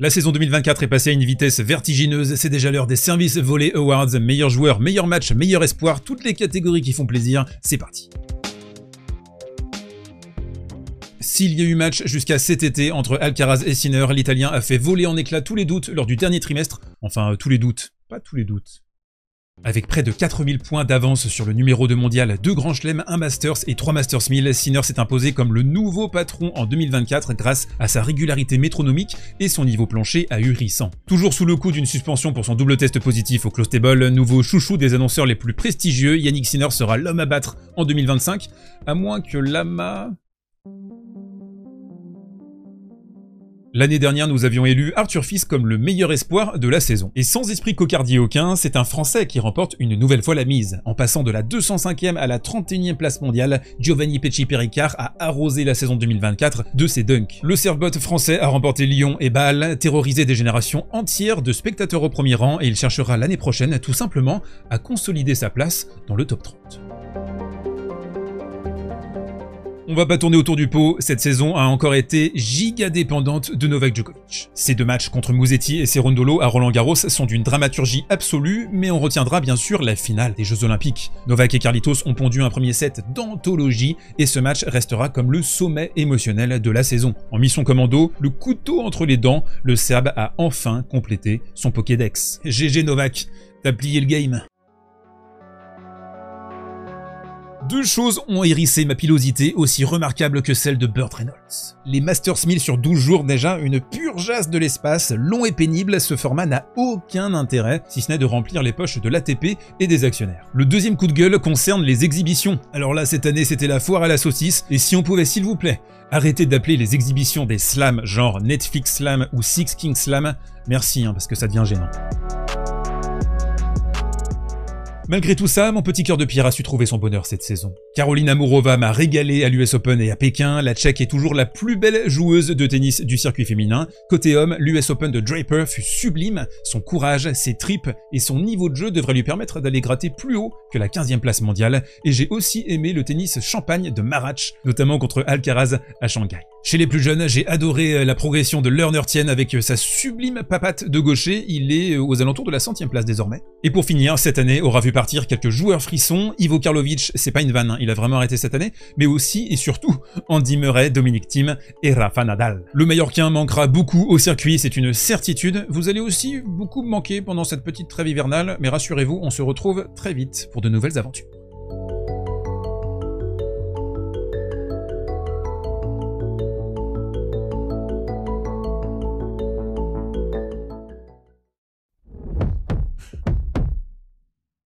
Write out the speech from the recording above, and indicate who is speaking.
Speaker 1: La saison 2024 est passée à une vitesse vertigineuse, c'est déjà l'heure des Service Volley Awards, meilleur joueur, meilleur match, meilleur espoir, toutes les catégories qui font plaisir, c'est parti. S'il y a eu match jusqu'à cet été entre Alcaraz et Sinner, l'Italien a fait voler en éclats tous les doutes lors du dernier trimestre, enfin tous les doutes, pas tous les doutes. Avec près de 4000 points d'avance sur le numéro 2 mondial, 2 grands chelems, 1 Masters et 3 Masters 1000, Sinner s'est imposé comme le nouveau patron en 2024 grâce à sa régularité métronomique et son niveau plancher ahurissant. Toujours sous le coup d'une suspension pour son double test positif au close table, nouveau chouchou des annonceurs les plus prestigieux, Yannick Sinner sera l'homme à battre en 2025, à moins que l'AMA... L'année dernière, nous avions élu Arthur Fils comme le meilleur espoir de la saison. Et sans esprit cocardier aucun, c'est un Français qui remporte une nouvelle fois la mise. En passant de la 205e à la 31e place mondiale, Giovanni Pesci-Péricard a arrosé la saison 2024 de ses dunks. Le servbot français a remporté Lyon et Bâle, terrorisé des générations entières de spectateurs au premier rang, et il cherchera l'année prochaine tout simplement à consolider sa place dans le top 30. On va pas tourner autour du pot, cette saison a encore été giga dépendante de Novak Djokovic. Ces 2 matchs contre Musetti et Cerundolo à Roland-Garros sont d'une dramaturgie absolue, mais on retiendra bien sûr la finale des Jeux Olympiques. Novak et Carlitos ont pondu un premier set d'anthologie, et ce match restera comme le sommet émotionnel de la saison. En mission commando, le couteau entre les dents, le Serbe a enfin complété son Pokédex. GG Novak, t'as plié le game. 2 choses ont hérissé ma pilosité aussi remarquable que celle de Burt Reynolds. Les Masters 1000 sur 12 jours déjà, une pure jasse de l'espace, long et pénible, ce format n'a aucun intérêt, si ce n'est de remplir les poches de l'ATP et des actionnaires. Le deuxième coup de gueule concerne les exhibitions. Alors là, cette année, c'était la foire à la saucisse, et si on pouvait, s'il vous plaît, arrêter d'appeler les exhibitions des slams, genre Netflix Slam ou Six King Slam, merci, parce que ça devient gênant. Malgré tout ça, mon petit cœur de pierre a su trouver son bonheur cette saison. Karolina Mourova m'a régalé à l'US Open et à Pékin, la Tchèque est toujours la plus belle joueuse de tennis du circuit féminin. Côté homme, l'US Open de Draper fut sublime, son courage, ses tripes et son niveau de jeu devraient lui permettre d'aller gratter plus haut que la 15e place mondiale, et j'ai aussi aimé le tennis champagne de Marach, notamment contre Alcaraz à Shanghai. Chez les plus jeunes, j'ai adoré la progression de Lerner Tien avec sa sublime papate de gaucher, il est aux alentours de la 100e place désormais. Et pour finir, cette année aura vu partir quelques joueurs frissons, Ivo Karlovic, c'est pas une vanne, il a vraiment arrêté cette année, mais aussi et surtout Andy Murray, Dominic Thiem et Rafa Nadal. Le Mallorquin manquera beaucoup au circuit, c'est une certitude, vous allez aussi beaucoup me manquer pendant cette petite trêve hivernale, mais rassurez-vous, on se retrouve très vite pour de nouvelles aventures.